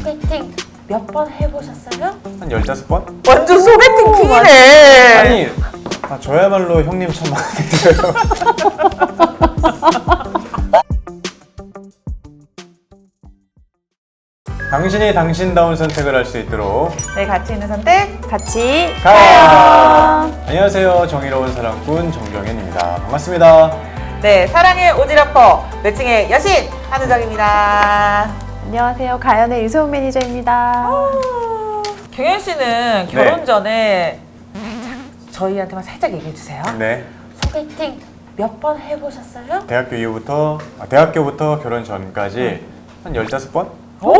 소개팅 몇 번 해보셨어요? 한 15번? 완전 소개팅 킹이네. 아니, 저야말로 형님 참 마음에 들어요. 당신이 당신다운 선택을 할 수 있도록 네, 가치 있는 선택 같이 가요! 안녕하세요. 정의로운 사랑꾼 정경현입니다. 반갑습니다. 네, 사랑의 오지라퍼 매칭의 여신 한우정입니다. 안녕하세요. 가연의 유소은 매니저입니다. 경현 씨는 결혼 전에 저희한테만 살짝 얘기해 주세요. 네. 소개팅 몇 번 해보셨어요? 대학교부터 결혼 전까지 한 15번? 오!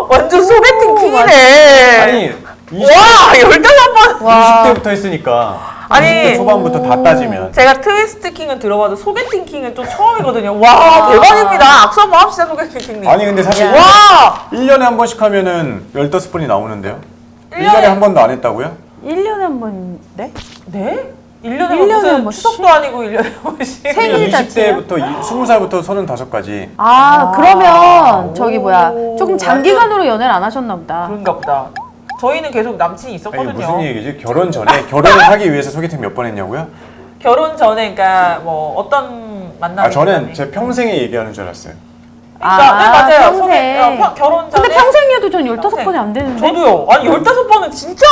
완전 소개팅 킹이네. 아니, 와! 15번! 20대부터 했으니까. 아니, 20대 초반부터 다 따지면. 제가 트위스트 킹은 들어봐도 소개팅 킹은 좀 처음이거든요. 와, 대박입니다. 악수 한번 합시다, 소개팅 킹님. 아니, 근데 사실 와! 1년에 한 번씩 하면은 15번이 나오는데요? 1년에 1년에 한 번도 안 했다고요? 1년에 한 번인데? 네? 1년에 일년에 무슨 한 번씩? 추석도 아니고 1년에 한 번씩. 생일 20대부터 20살부터 35까지. 그러면 저기 뭐야 오, 조금 장기간으로 연애를 안 하셨나 보다. 그런가 보다. 저희는 계속 남친이 아니, 있었거든요. 무슨 얘기지? 결혼 전에 결혼을 하기 위해서 소개팅 몇 번 했냐고요? 결혼 전에 그러니까 뭐 어떤 만남이 저는 제 평생에 얘기하는 줄 알았어요. 그러니까 네, 맞아요. 평생. 결혼 전에 근데 평생이어도 전 15번이 안 되는데? 저도요. 아니 15번은 진짜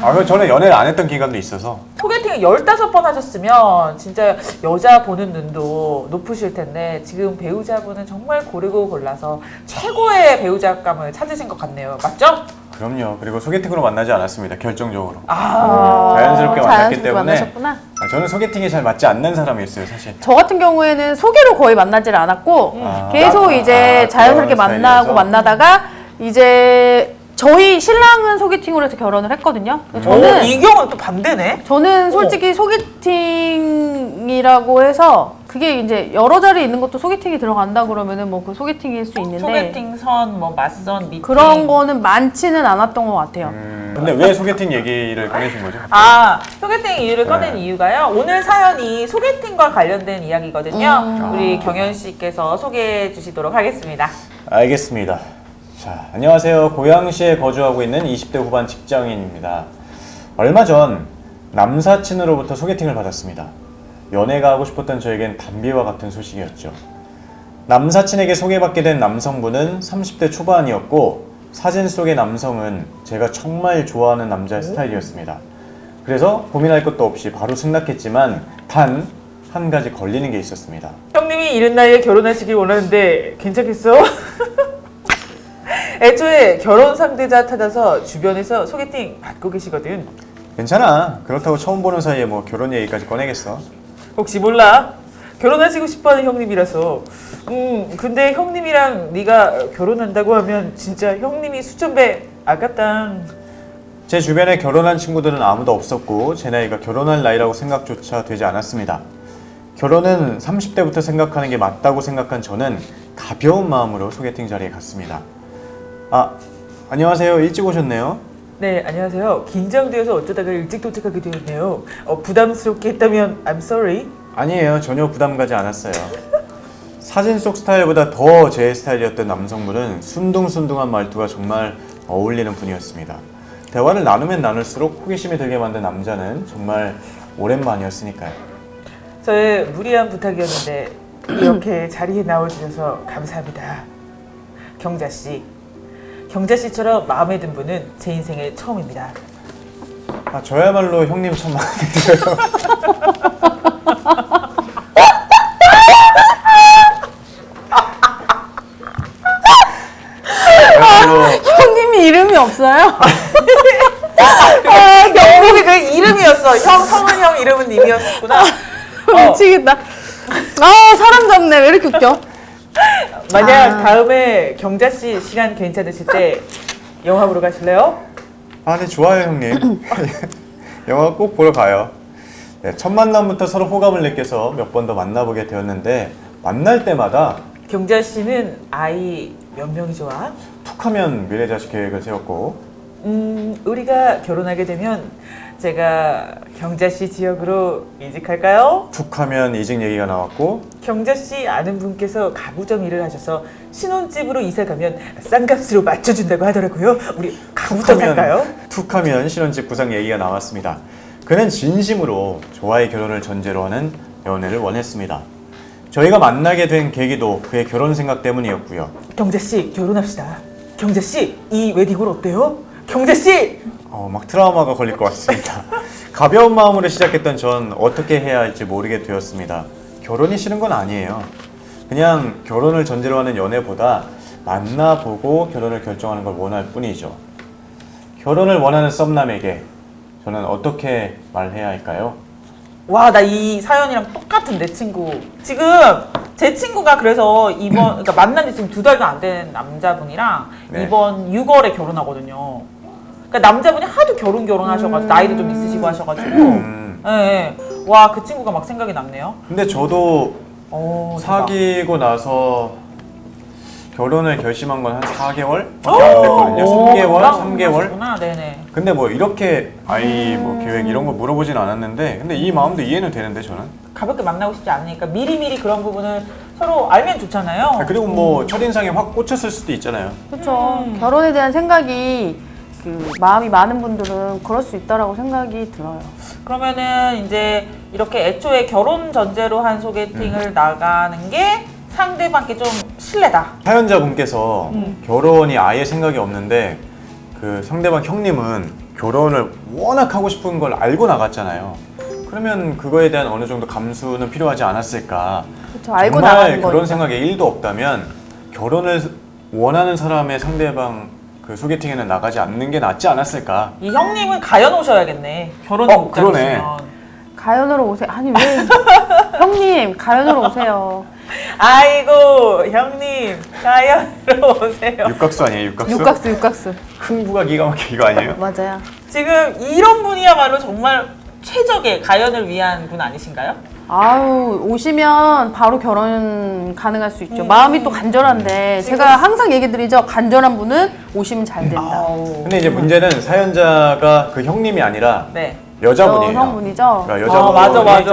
그럼 저는 연애를 안 했던 기간도 있어서. 소개팅을 15번 하셨으면 진짜 여자 보는 눈도 높으실 텐데 지금 배우자분은 정말 고르고 골라서 최고의 배우자감을 찾으신 것 같네요. 맞죠? 그럼요. 그리고 소개팅으로 만나지 않았습니다. 결정적으로. 아, 자연스럽게 만났기 자연스럽게 때문에. 만나셨구나. 저는 소개팅에 잘 맞지 않는 사람이었어요, 사실. 저 같은 경우에는 소개로 거의 만나지를 않았고 계속 아, 이제 자연스럽게 그런 만나고 스타일이어서? 만나다가 이제 저희 신랑은 소개팅으로 해서 결혼을 했거든요. 저는 이 경우는 또 반대네. 저는 솔직히 소개팅이라고 해서 그게 이제 여러 자리 있는 것도 소개팅이 들어간다 그러면은 뭐 그 소개팅일 수 있는데 소개팅 선, 뭐 맞선, 미팅 그런 거는 많지는 않았던 것 같아요. 근데 왜 소개팅 얘기를 꺼내신 거죠? 소개팅 이유를 꺼낸 네. 이유가요. 오늘 사연이 소개팅과 관련된 이야기거든요. 우리 경현 씨께서 소개해 주시도록 하겠습니다. 알겠습니다. 자, 안녕하세요. 고양시에 거주하고 있는 20대 후반 직장인입니다. 얼마 전 남사친으로부터 소개팅을 받았습니다. 연애가 하고 싶었던 저에겐 단비와 같은 소식이었죠. 남사친에게 소개받게 된 남성분은 30대 초반이었고 사진 속의 남성은 제가 정말 좋아하는 남자의 스타일이었습니다. 그래서 고민할 것도 없이 바로 승낙했지만 단 한 가지 걸리는 게 있었습니다. 형님이 이른 나이에 결혼하시길 원하는데 괜찮겠어? 애초에 결혼 상대자 찾아서 주변에서 소개팅 받고 계시거든. 괜찮아. 그렇다고 처음 보는 사이에 뭐 결혼 얘기까지 꺼내겠어? 혹시 몰라? 결혼하시고 싶어하는 형님이라서. 근데 형님이랑 네가 결혼한다고 하면 진짜 형님이 수천 배 아깝다. 제 주변에 결혼한 친구들은 아무도 없었고 제 나이가 결혼할 나이라고 생각조차 되지 않았습니다. 결혼은 30대부터 생각하는 게 맞다고 생각한 저는 가벼운 마음으로 소개팅 자리에 갔습니다. 안녕하세요. 일찍 오셨네요. 네, 안녕하세요. 긴장되어서 어쩌다가 일찍 도착하게 되었네요. 부담스럽게 했다면 I'm sorry. 아니에요. 전혀 부담 가지 않았어요. 사진 속 스타일보다 더 제 스타일이었던 남성분은 순둥순둥한 말투가 정말 어울리는 분이었습니다. 대화를 나누면 나눌수록 호기심이 들게 만든 남자는 정말 오랜만이었으니까요. 저의 무리한 부탁이었는데 이렇게 자리에 나와주셔서 감사합니다. 경자씨. 경자씨처럼 마음에 든 분은 제 인생의 처음입니다. 저야말로 형님 참 마음에 들어요. 형님이 이름이 없어요? 영국이 그 이름이었어. 성은 형 이름은 님이었구나. 미치겠다. 사람 잡네. 왜 이렇게 웃겨? 만약 다음에 경자씨 시간 괜찮으실 때 영화 보러 가실래요? 네, 좋아요, 형님. 영화 꼭 보러 가요. 네, 첫 만남부터 서로 호감을 느껴서 몇 번 더 만나보게 되었는데 만날 때마다 경자씨는 아이 몇 명이 좋아? 툭하면 미래자식 계획을 세웠고 우리가 결혼하게 되면 제가 경자씨 지역으로 이직할까요? 툭하면 이직 얘기가 나왔고 경자씨 아는 분께서 가구점 일을 하셔서 신혼집으로 이사 가면 싼값으로 맞춰준다고 하더라고요. 우리 가구점 살까요? 툭하면 신혼집 구상 얘기가 나왔습니다. 그는 진심으로 저와의 결혼을 전제로 하는 연애를 원했습니다. 저희가 만나게 된 계기도 그의 결혼 생각 때문이었고요. 경자씨 결혼합시다. 경자씨 이 웨딩홀 어때요? 경자씨! 막 트라우마가 걸릴 것 같습니다. 가벼운 마음으로 시작했던 전 어떻게 해야 할지 모르게 되었습니다. 결혼이 싫은 건 아니에요. 그냥 결혼을 전제로 하는 연애보다 만나보고 결혼을 결정하는 걸 원할 뿐이죠. 결혼을 원하는 썸남에게 저는 어떻게 말해야 할까요? 와, 나 이 사연이랑 똑같은 내 친구. 지금 제 친구가 그래서 그러니까 만난 지 지금 2달도 안 된 남자분이랑 네. 이번 6월에 결혼하거든요. 그러니까 남자분이 하도 결혼하셔가지고 나이도 좀 있으시고 하셔가지고 예, 예. 와, 그 친구가 막 생각이 났네요. 근데 저도 대박. 사귀고 나서 결혼을 결심한 건 한 4개월? 밖에 안 됐거든요. 3개월? 구나 네네. 근데 뭐 이렇게 아이 뭐 계획 이런 거 물어보진 않았는데 근데 이 마음도 이해는 되는데 저는 가볍게 만나고 싶지 않으니까 미리미리 그런 부분을 서로 알면 좋잖아요. 그리고 뭐 첫인상에 확 꽂혔을 수도 있잖아요. 그렇죠. 결혼에 대한 생각이 그 마음이 많은 분들은 그럴 수 있다라고 생각이 들어요. 그러면은 이제 이렇게 애초에 결혼 전제로 한 소개팅을 나가는 게 상대방께 좀 신뢰다. 사연자분께서 결혼이 아예 생각이 없는데 그 상대방 형님은 결혼을 워낙 하고 싶은 걸 알고 나갔잖아요. 그러면 그거에 대한 어느 정도 감수는 필요하지 않았을까. 그렇죠. 알고 정말 나가는 그런 거니까. 생각이 1도 없다면 결혼을 원하는 사람의 상대방 그 소개팅에는 나가지 않는 게 낫지 않았을까. 이 형님은 가연 오셔야겠네. 결혼을 못 그러네. 가시면. 가연으로 오세요. 아니 왜 형님 가연으로 오세요. 아이고 형님 가연으로 오세요. 육각수 아니에요? 육각수? 육각수. 흥부가 기가 막히게 이거 아니에요? 맞아요. 지금 이런 분이야말로 정말 최적의 가연을 위한 분 아니신가요? 아유 오시면 바로 결혼 가능할 수 있죠. 마음이 또 간절한데 지금- 제가 항상 얘기 드리죠. 간절한 분은 오시면 잘 된다. 아우. 근데 이제 문제는 사연자가 그 형님이 아니라 네. 여자분이에요. 여성분이죠. 그러니까 여자분이 맞아.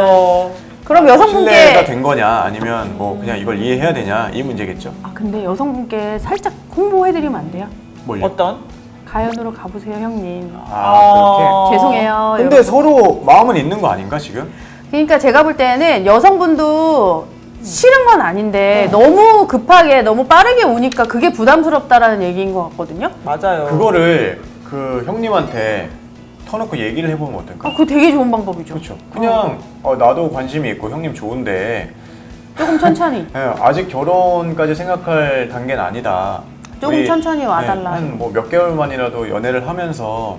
그럼 신뢰가 여성분께 된 거냐 아니면 뭐 그냥 이걸 이해해야 되냐 이 문제겠죠. 아 근데 여성분께 살짝 홍보해드리면 안 돼요? 뭘요? 어떤? 가연으로 가보세요 형님. 아 죄송해요. 그렇게. 근데 서로 마음은 있는 거 아닌가 지금? 그러니까 제가 볼 때는 여성분도 싫은 건 아닌데 너무 급하게 너무 빠르게 오니까 그게 부담스럽다라는 얘기인 것 같거든요. 맞아요. 그거를 그 형님한테 터놓고 얘기를 해보면 어떨까? 그거 되게 좋은 방법이죠. 그렇죠. 그냥 나도 관심이 있고 형님 좋은데 조금 천천히. 예, 아직 결혼까지 생각할 단계는 아니다. 조금 우리, 천천히 와달라. 한 뭐 몇 개월만이라도 연애를 하면서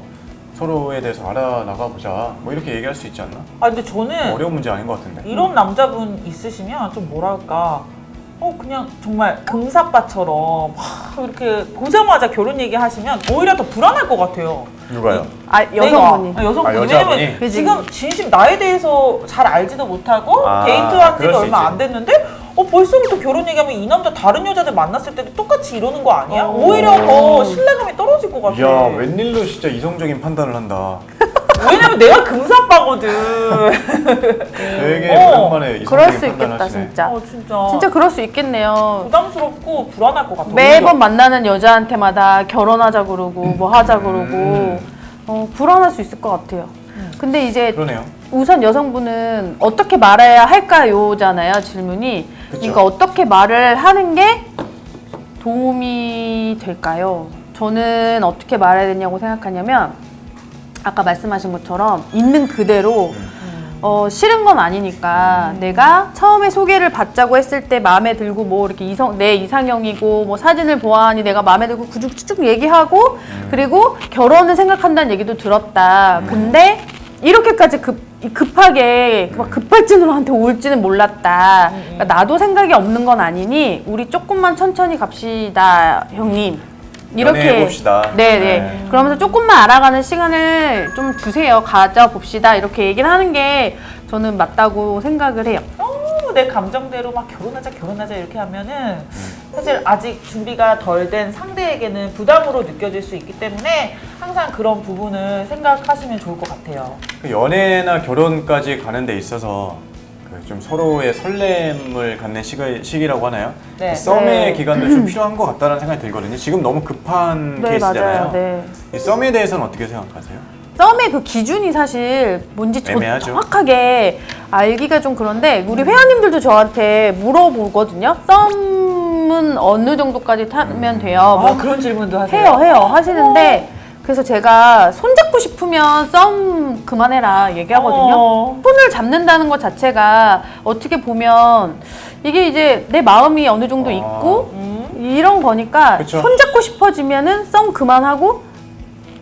서로에 대해서 알아나가 보자. 뭐 이렇게 얘기할 수 있지 않나? 아 근데 저는 어려운 문제 아닌 것 같은데. 이런 남자분 있으시면 좀 뭐랄까 그냥 정말 금사빠처럼 막 이렇게 보자마자 결혼 얘기하시면 오히려 더 불안할 것 같아요. 누가요? 아 여성분이. 내가. 여성분이. 아, 여자분이? 왜냐면 그치. 지금 진심 나에 대해서 잘 알지도 못하고 아, 데이트한 지가 그럴 수 얼마 있지. 안 됐는데 벌써부터 결혼 얘기하면 이 남자 다른 여자들 만났을 때도 똑같이 이러는 거 아니야? 오히려 더 신뢰감이 떨어질 것 같아. 이야 웬일로 진짜 이성적인 판단을 한다. 왜냐면 내가 금사빠거든. 되게 어, 오랜만에 그럴 수 이성적인 판단을 있겠다 하시네. 진짜. 진짜. 진짜 그럴 수 있겠네요. 부담스럽고 불안할 것 같아. 매번 만나는 여자한테마다 결혼하자 그러고 뭐 하자 그러고 불안할 수 있을 것 같아요. 근데 이제 그러네요. 우선 여성분은 어떻게 말해야 할까요?잖아요 질문이. 그쵸. 그러니까 어떻게 말을 하는 게 도움이 될까요? 저는 어떻게 말해야 되냐고 생각하냐면 아까 말씀하신 것처럼 있는 그대로 싫은 건 아니니까 내가 처음에 소개를 받자고 했을 때 마음에 들고 뭐 이렇게 내 이상형이고 뭐 사진을 보아하니 내가 마음에 들고 쭉 얘기하고 그리고 결혼을 생각한다는 얘기도 들었다. 근데 이렇게까지 급하게 막 급발진으로 한테 올지는 몰랐다. 그러니까 나도 생각이 없는 건 아니니 우리 조금만 천천히 갑시다, 형님. 이렇게 연애해봅시다. 네네. 네. 그러면서 조금만 알아가는 시간을 좀 주세요. 가져봅시다. 이렇게 얘기를 하는 게 저는 맞다고 생각을 해요. 너무 내 감정대로 막 결혼하자 이렇게 하면은 사실 아직 준비가 덜 된 상대에게는 부담으로 느껴질 수 있기 때문에 항상 그런 부분을 생각하시면 좋을 것 같아요. 그 연애나 결혼까지 가는 데 있어서 그 좀 서로의 설렘을 갖는 시기라고 하나요? 네. 그 썸의 네. 기간도 좀 필요한 것 같다는 생각이 들거든요. 지금 너무 급한 네, 케이스잖아요. 맞아요. 네. 이 썸에 대해서는 어떻게 생각하세요? 썸의 그 기준이 사실 뭔지 애매하죠. 정확하게 알기가 좀 그런데 우리 회원님들도 저한테 물어보거든요. 썸은 어느 정도까지 타면 돼요? 뭐 그런 질문도 하세요? 해요 하시는데 그래서 제가 손잡고 싶으면 썸 그만해라 얘기하거든요. 손을 잡는다는 것 자체가 어떻게 보면 이게 이제 내 마음이 어느 정도 있고 이런 거니까 그쵸. 손잡고 싶어지면은 썸 그만하고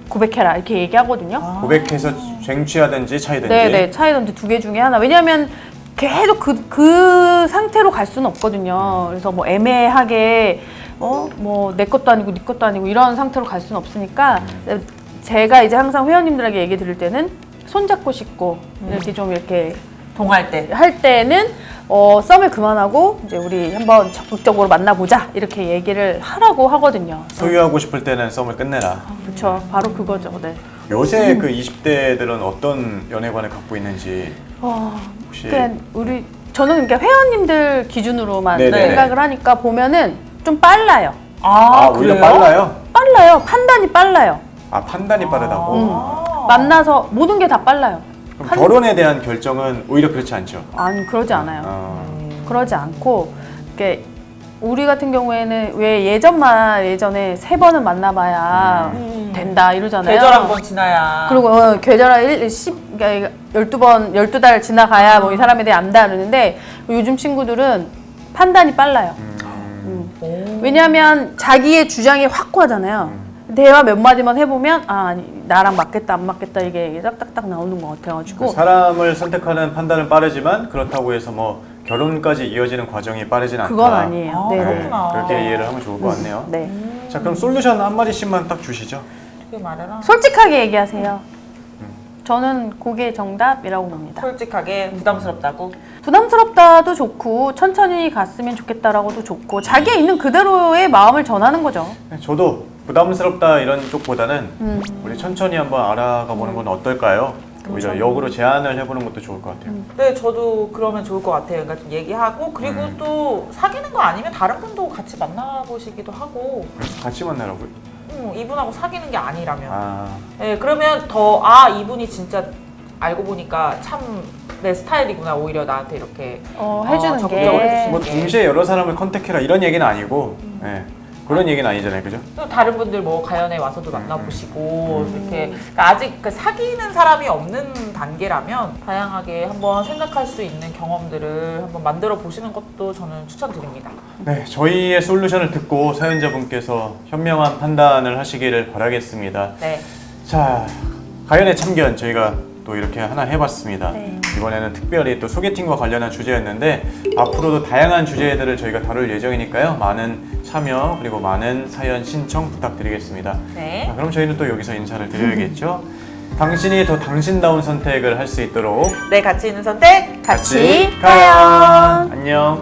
고백해라 이렇게 얘기하거든요. 고백해서 쟁취하든지 차이든지. 네네 차이든지 두 개 중에 하나. 왜냐하면 계속 그 상태로 갈 수는 없거든요. 그래서 뭐 애매하게 뭐 내 것도 아니고 네 것도 아니고 이런 상태로 갈 수는 없으니까 제가 이제 항상 회원님들에게 얘기 드릴 때는 손잡고 싶고 이렇게 좀 이렇게 동할 때. 할 때는 썸을 그만하고 이제 우리 한번 적극적으로 만나보자 이렇게 얘기를 하라고 하거든요. 소유하고 싶을 때는 썸을 끝내라. 그렇죠. 바로 그거죠. 네. 요새 그 20대들은 어떤 연애관을 갖고 있는지 혹시 그냥 저는 그러니까 회원님들 기준으로만 네네네. 생각을 하니까 보면은 좀 빨라요. 오히려 그래요? 빨라요? 빨라요. 판단이 빨라요. 아, 판단이 빠르다고? 만나서 모든 게 다 빨라요. 그럼 결혼에 대한 결정은 오히려 그렇지 않죠? 아니 그러지 않아요. 그러지 않고 이렇게 우리 같은 경우에는 왜 예전에 3번은 만나봐야 된다 이러잖아요. 계절 한 번 지나야. 그리고 계절아 12달 지나가야 뭐 이 사람에 대해 안다 그러는데 요즘 친구들은 판단이 빨라요. 왜냐하면 자기의 주장이 확고하잖아요. 대화 몇 마디만 해보면 아니 나랑 맞겠다 안 맞겠다 이게 딱딱딱 나오는 것 같아가지고 사람을 선택하는 판단은 빠르지만 그렇다고 해서 뭐 결혼까지 이어지는 과정이 빠르진 않다. 그건 아니에요. 네. 그렇구나. 그렇게 이해를 하면 좋을 것 같네요. 네. 자, 그럼 솔루션 한마디씩만 딱 주시죠. 어떻게 말해라? 솔직하게 얘기하세요. 저는 그게 정답이라고 봅니다. 솔직하게 부담스럽다고. 부담스럽다도 좋고 천천히 갔으면 좋겠다라고도 좋고 자기에 있는 그대로의 마음을 전하는 거죠. 저도 부담스럽다 이런 쪽보다는 우리 천천히 한번 알아가 보는 건 어떨까요? 오히려 역으로 제안을 해보는 것도 좋을 것 같아요. 네, 저도 그러면 좋을 것 같아요. 그러니까 좀 얘기하고 그리고 또 사귀는 거 아니면 다른 분도 같이 만나보시기도 하고 같이 만나라고요? 이분하고 사귀는 게 아니라면 아, 네, 그러면 이분이 진짜 알고 보니까 참 내 스타일이구나 오히려 나한테 이렇게 해주는 적극적으로 게 해주시는 뭐 게. 동시에 여러 사람을 컨택해라 이런 얘기는 아니고 네, 그런 얘기는 아니잖아요, 그죠? 또 다른 분들 뭐 가연에 와서도 만나보시고 이렇게 그러니까 아직 그 사귀는 사람이 없는 단계라면 다양하게 한번 생각할 수 있는 경험들을 한번 만들어 보시는 것도 저는 추천드립니다. 네, 저희의 솔루션을 듣고 사연자분께서 현명한 판단을 하시기를 바라겠습니다. 네. 자, 가연의 참견 저희가 또 이렇게 하나 해봤습니다. 네. 이번에는 특별히 또 소개팅과 관련한 주제였는데 앞으로도 다양한 주제들을 저희가 다룰 예정이니까요. 많은 참여 그리고 많은 사연 신청 부탁드리겠습니다. 네. 자, 그럼 저희는 또 여기서 인사를 드려야겠죠. 당신이 더 당신다운 선택을 할 수 있도록 네, 가치 있는 선택 같이 가연! 안녕.